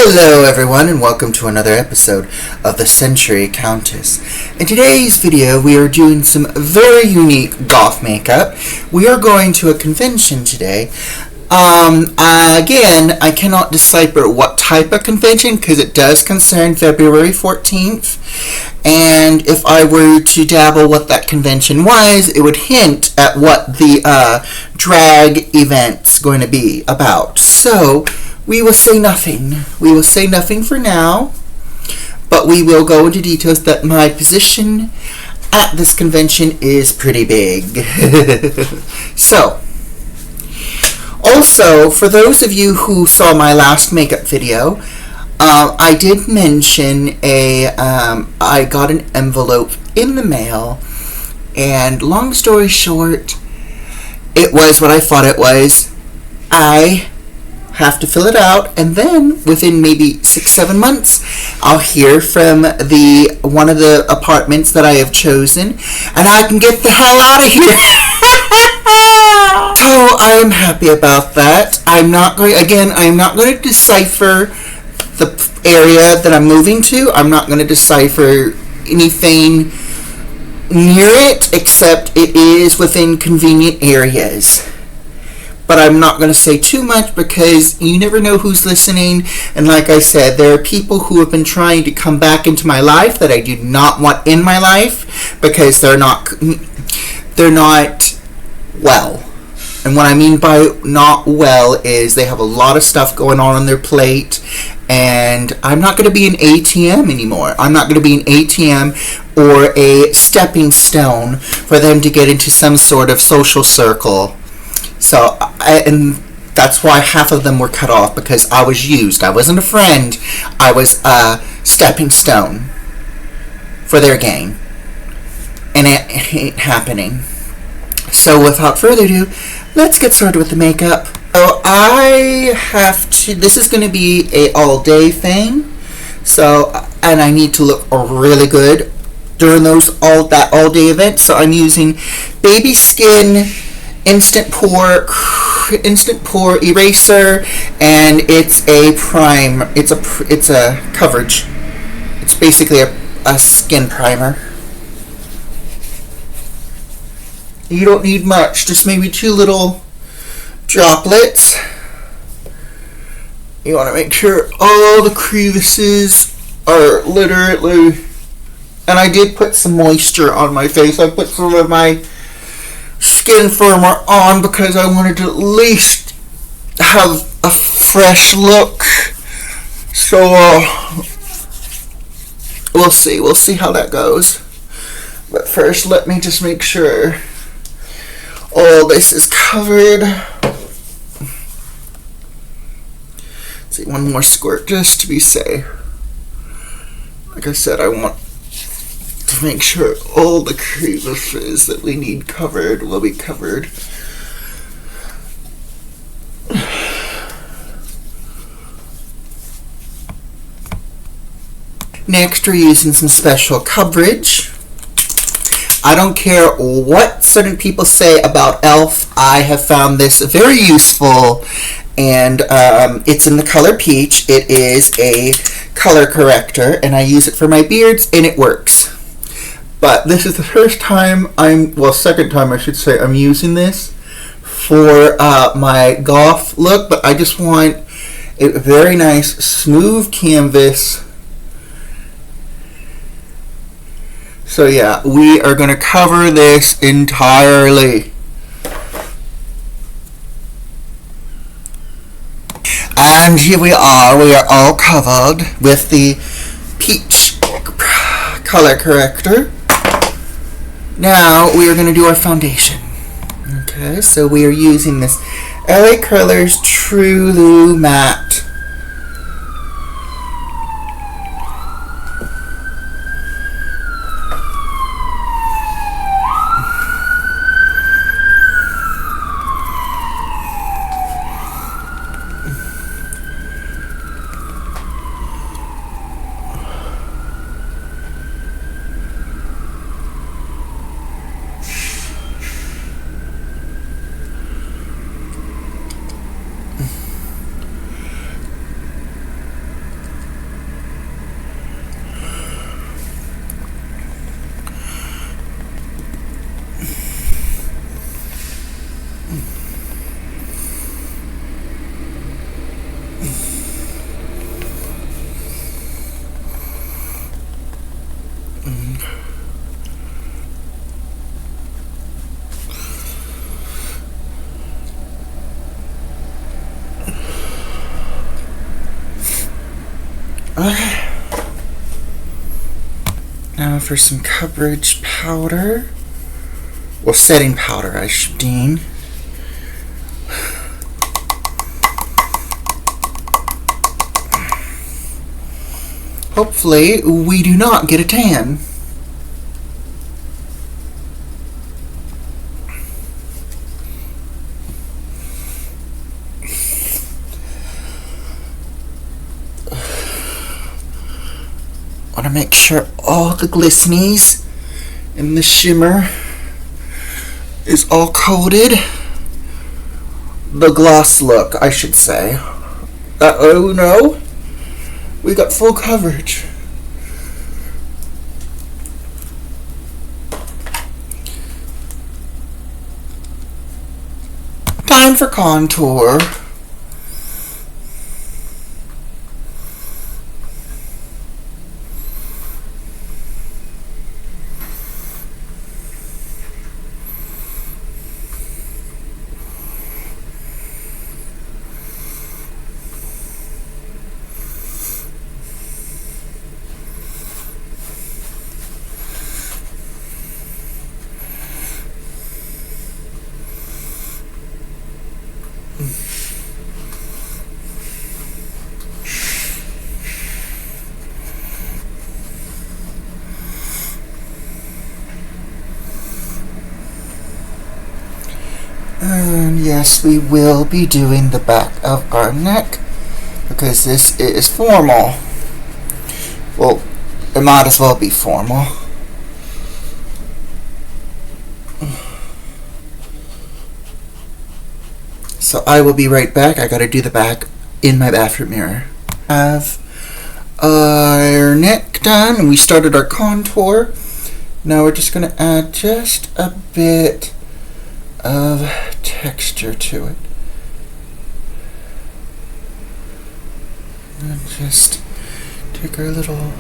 Hello everyone and welcome to another episode of the Century Countess. In today's video we are doing some very unique goth makeup. We are going to a convention today. Again, I cannot decipher what type of convention because it does concern February 14th. And if I were to dabble what that convention was, it would hint at what the drag event's going to be about. So we will say nothing. We will say nothing for now, but we will go into details that my position at this convention is pretty big. So, also, for those of you who saw my last makeup video, I did mention I got an envelope in the mail, and long story short, it was what I thought it was. I have to fill it out, and then within maybe 6-7 months I'll hear from one of the apartments that I have chosen, and I can get the hell out of here. So I'm happy about that. I'm not going to decipher the area that I'm moving to. I'm not going to decipher anything near it, except it is within convenient areas. But I'm not going to say too much because you never know who's listening. And like I said, there are people who have been trying to come back into my life that I do not want in my life because they're not well. And what I mean by not well is they have a lot of stuff going on their plate, and I'm not going to be an ATM anymore. I'm not going to be an ATM or a stepping stone for them to get into some sort of social circle. So, and that's why half of them were cut off, because I was used. I wasn't a friend. I was a stepping stone for their game. And it ain't happening. So, without further ado, let's get started with the makeup. So, this is going to be a all-day thing. So, and I need to look really good during that all-day event. So, I'm using Baby Skin Instant Pour Eraser, and it's a prime. It's a coverage. It's basically a skin primer. You don't need much, just maybe 2 little droplets. You want to make sure all the crevices are literally, and I did put some moisture on my face. I put some of my skin firmer on because I wanted to at least have a fresh look. So we'll see how that goes. But first, let me just make sure all this is covered. Let's see, one more squirt just to be safe. Like I said, I want to make sure all the crevices that we need covered will be covered. Next, we're using some special coverage. I don't care what certain people say about e.l.f. I have found this very useful, and it's in the color peach. It is a color corrector, and I use it for my beards, and it works. But this is the second time I should say, I'm using this for my goth look, but I just want a very nice, smooth canvas. So yeah, we are going to cover this entirely. And here we are all covered with the peach color corrector. Now we are going to do our foundation. Okay, so we are using this LA Colors True Matte. Okay. Now for some coverage powder. Well, setting powder, I should mean. Hopefully, we do not get a tan. Want to make sure all the glistenies and the shimmer is all coated. The gloss look, I should say. Oh no, we got full coverage. Time for contour. And yes, we will be doing the back of our neck because this is formal. Well, it might as well be formal. So I will be right back. I gotta do the back in my bathroom mirror. Have our neck done, and we started our contour. Now we're just gonna add just a bit of texture to it. And just take our little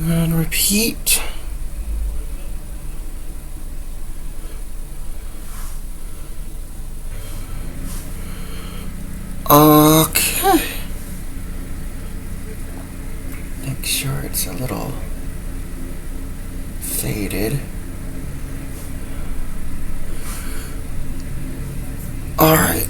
and repeat. Okay. Make sure it's a little faded. All right.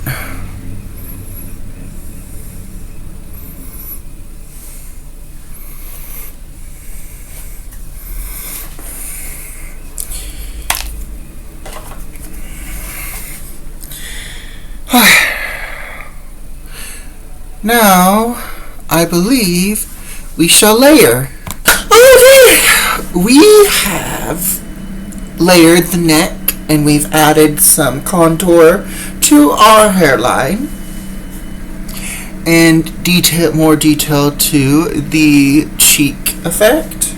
Now, I believe we shall layer. Okay, we have layered the neck and we've added some contour to our hairline and more detail to the cheek effect.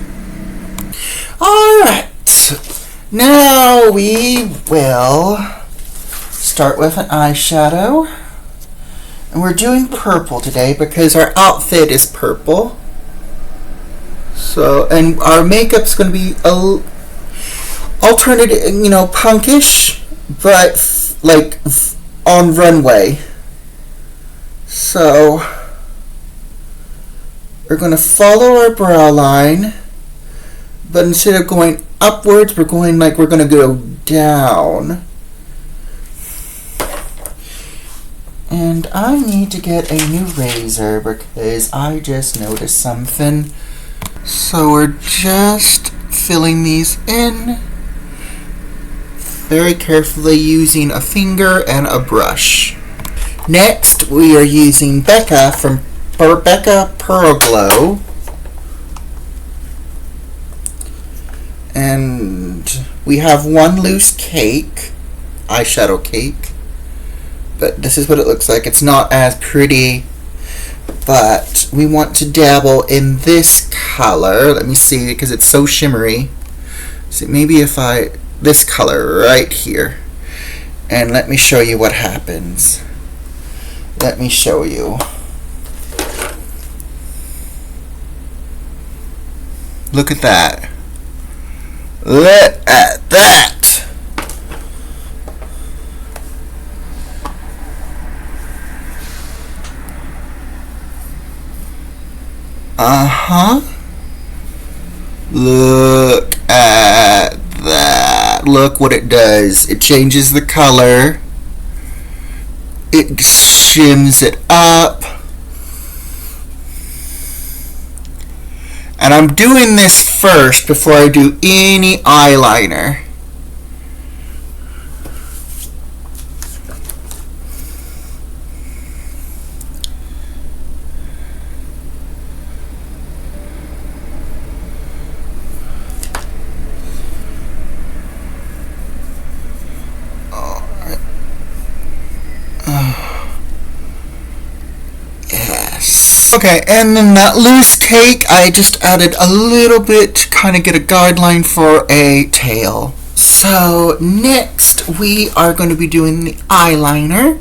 Alright, now we will start with an eyeshadow. And we're doing purple today because our outfit is purple. So, and our makeup's going to be alternative, punkish, but like on runway. So, we're going to follow our brow line, but instead of going upwards, we're going to go down. And I need to get a new razor because I just noticed something. So we're just filling these in very carefully using a finger and a brush. Next, we are using Becca from Becca Pearl Glow. And We have one loose cake, eyeshadow cake, but this is what it looks like. It's not as pretty, but we want to dabble in this color. Let me see, because it's so shimmery. So maybe if this color right here, and let me show you what happens. Let me show you. Look at that. Look at that. Uh-huh. Look at that. Look what it does. It changes the color. It shims it up. And I'm doing this first before I do any eyeliner. Okay, and then that loose cake, I just added a little bit to kind of get a guideline for a tail. So next we are going to be doing the eyeliner.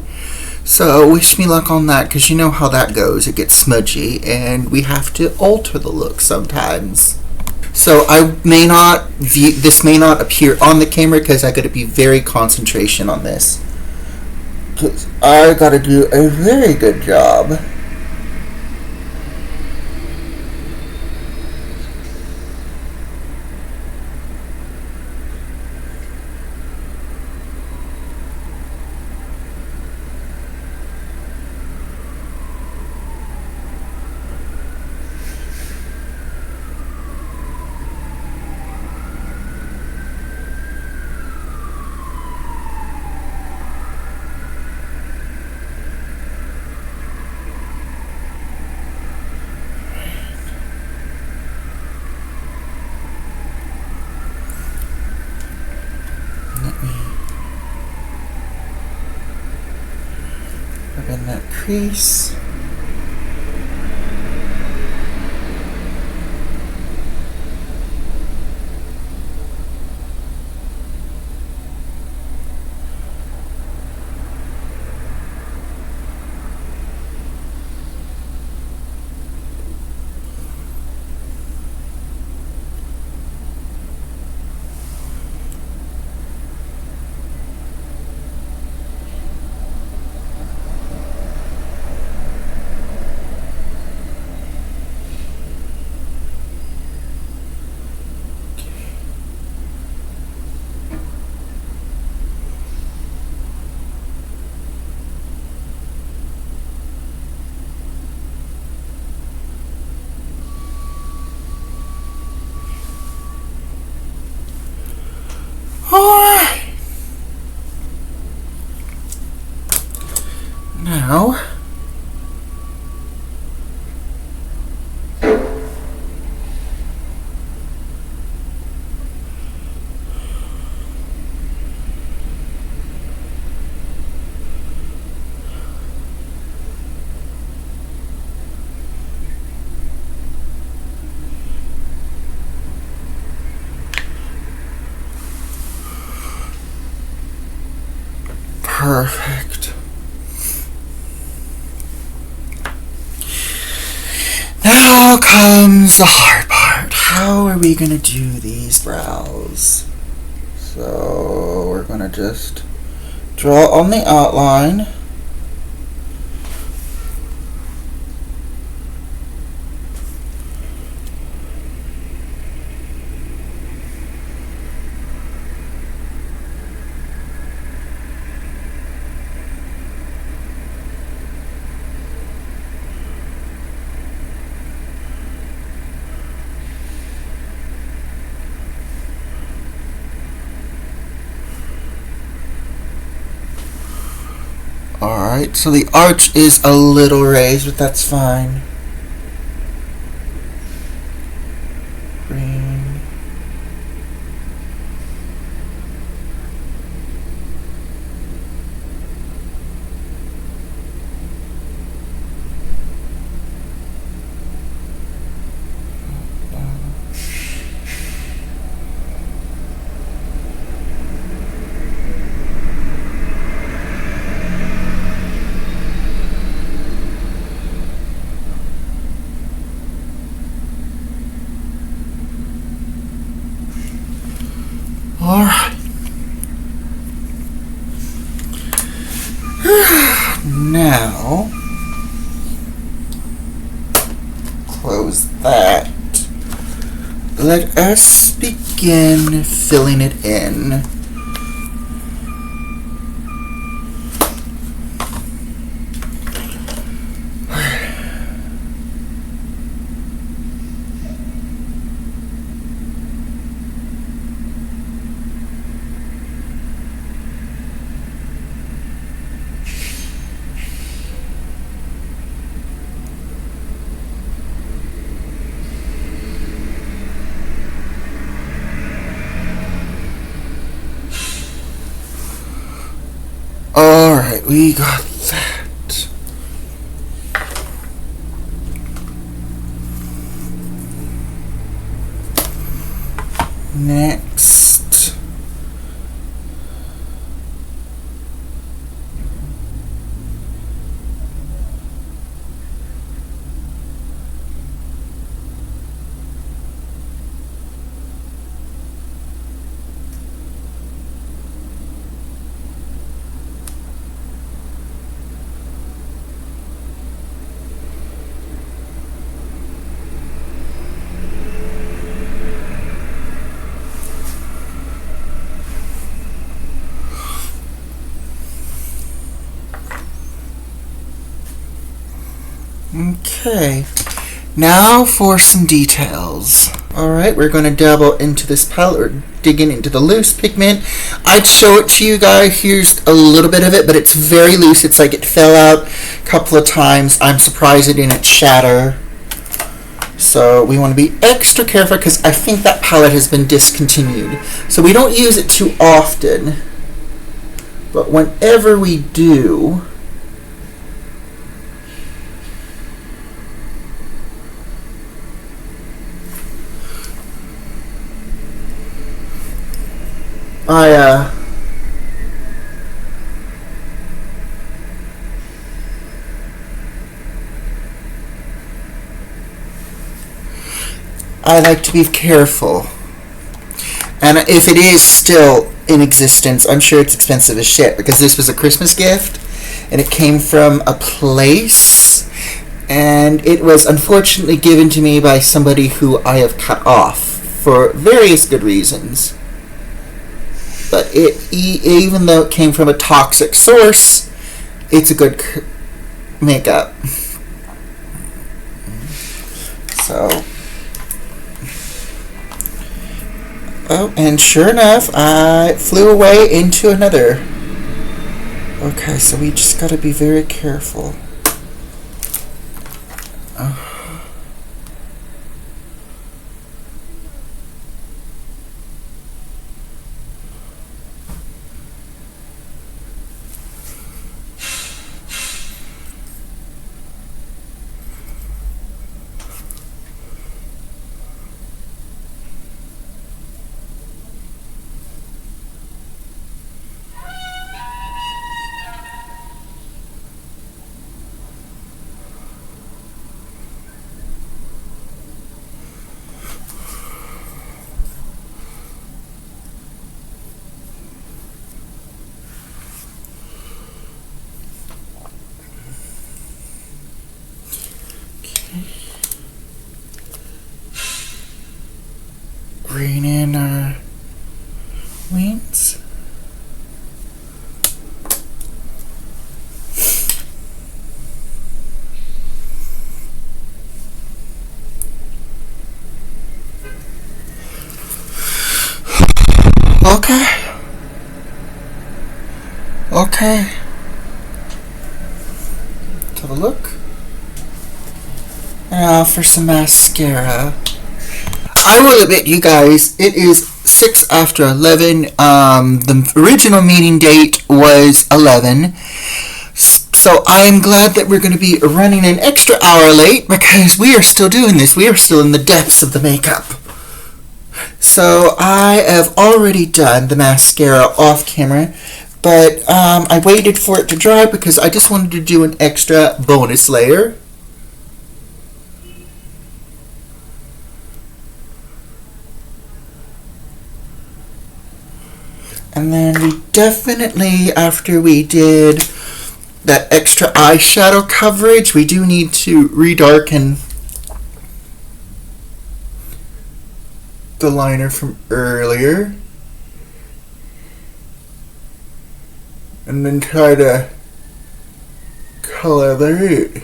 So wish me luck on that, because you know how that goes. It gets smudgy and we have to alter the look sometimes. So this may not appear on the camera because I got to be very concentration on this. Because I got to do a very good job. In that crease. Alright. Now perfect. Now comes the hard part. How are we gonna do these brows? So we're gonna just draw on the outline. Alright, so the arch is a little raised, but that's fine. Green. Alright. Now, close that. Let us begin filling it in. Alright, we got that. Next. Okay, now for some details. Alright, we're going to dabble into this palette, or digging into the loose pigment. I'd show it to you guys. Here's a little bit of it, but it's very loose. It's like it fell out a couple of times. I'm surprised it didn't shatter. So we want to be extra careful because I think that palette has been discontinued. So we don't use it too often. But whenever we do, I like to be careful. And if it is still in existence, I'm sure it's expensive as shit because this was a Christmas gift and it came from a place and it was unfortunately given to me by somebody who I have cut off for various good reasons. But even though it came from a toxic source, it's a good makeup. So, oh, and sure enough, I flew away into another. Okay, so we just gotta be very careful. Bring in our wings. Okay. Okay. Let's have a look. Now for some mascara. I will admit, you guys, it is 6 after 11. The original meeting date was 11. So I am glad that we're going to be running an extra hour late because we are still doing this. We are still in the depths of the makeup. So I have already done the mascara off camera, but I waited for it to dry because I just wanted to do an extra bonus layer. And then we definitely, after we did that extra eyeshadow coverage, we do need to redarken the liner from earlier. And then try to color it.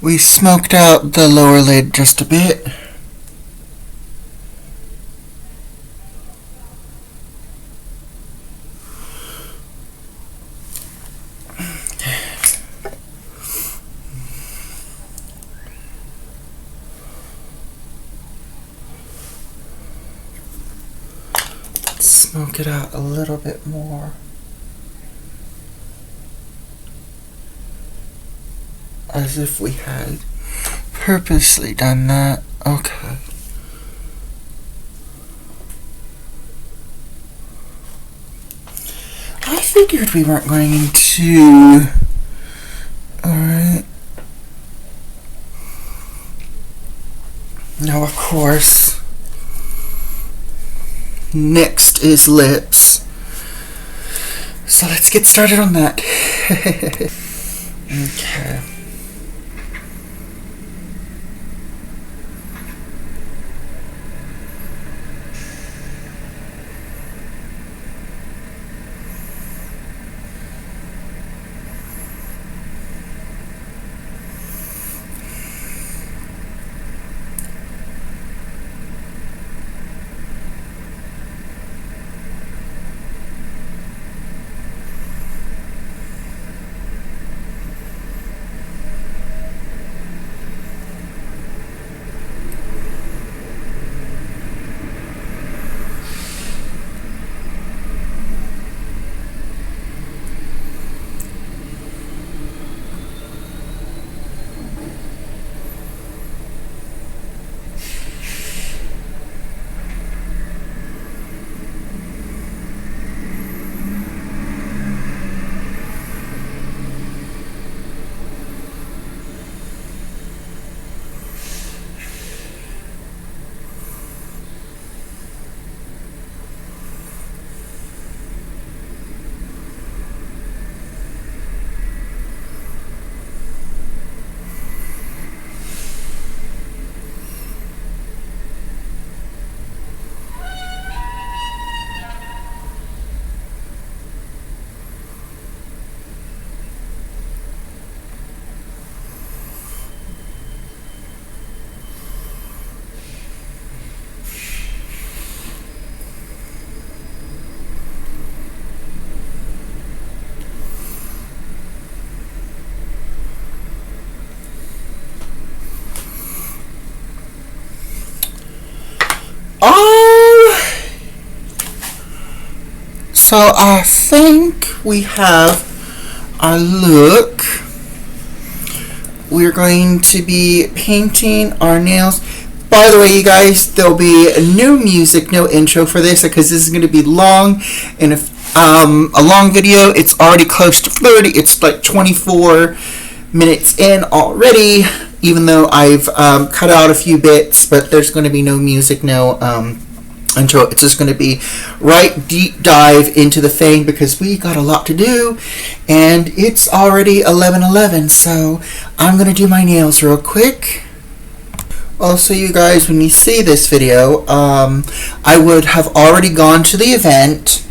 We smoked out the lower lid just a bit. Smoke it out a little bit more. As if we had purposely done that. Okay. I figured we weren't going to. Alright. Now, of course, next is lips. So let's get started on that. Okay. So I think we have our look. We're going to be painting our nails. By the way, you guys, there'll be no music, no intro for this because this is going to be long. And if a long video, it's already close to 30. It's like 24 minutes in already, even though I've cut out a few bits, but there's going to be no music, no intro. It's just going to be right deep dive into the thing because we got a lot to do, and it's already 11:11, so I'm going to do my nails real quick. Also, you guys, when you see this video, I would have already gone to the event.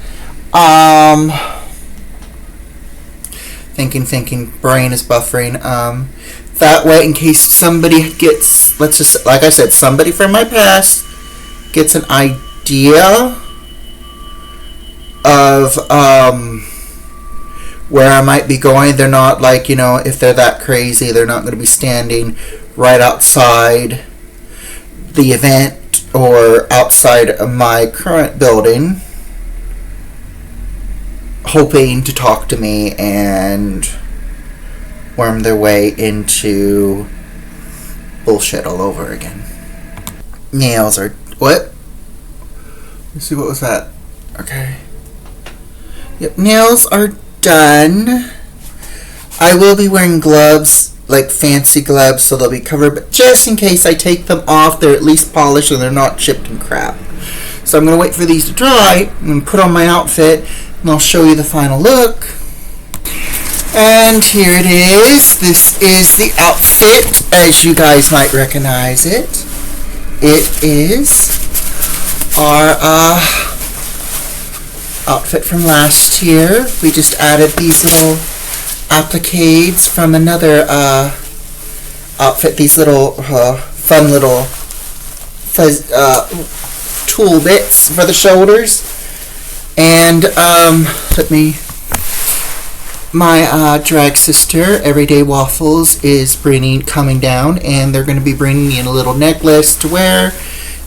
Thinking, brain is buffering. That way, in case somebody gets, let's just, like I said, somebody from my past gets an idea of where I might be going. They're not like, if they're that crazy, they're not going to be standing right outside the event or outside of my current building, hoping to talk to me and worm their way into bullshit all over again. Nails are... What? Let's see, what was that? Okay. Yep, nails are done. I will be wearing gloves, like fancy gloves, so they'll be covered, but just in case I take them off, they're at least polished and they're not chipped and crap. So I'm going to wait for these to dry. I'm going to put on my outfit and I'll show you the final look. And here it is. This is the outfit as you guys might recognize it. It is our outfit from last year. We just added these little appliques from another outfit. These little fun little tool bits for the shoulders. And my drag sister, Everyday Waffles, is coming down, and they're going to be bringing me in a little necklace to wear.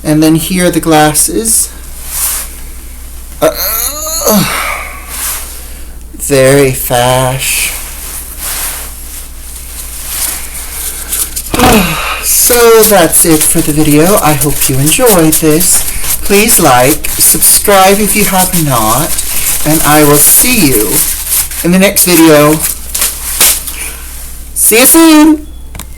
And then here are the glasses. Very fash. So that's it for the video. I hope you enjoyed this. Please like, subscribe if you have not, and I will see you in the next video. See you soon!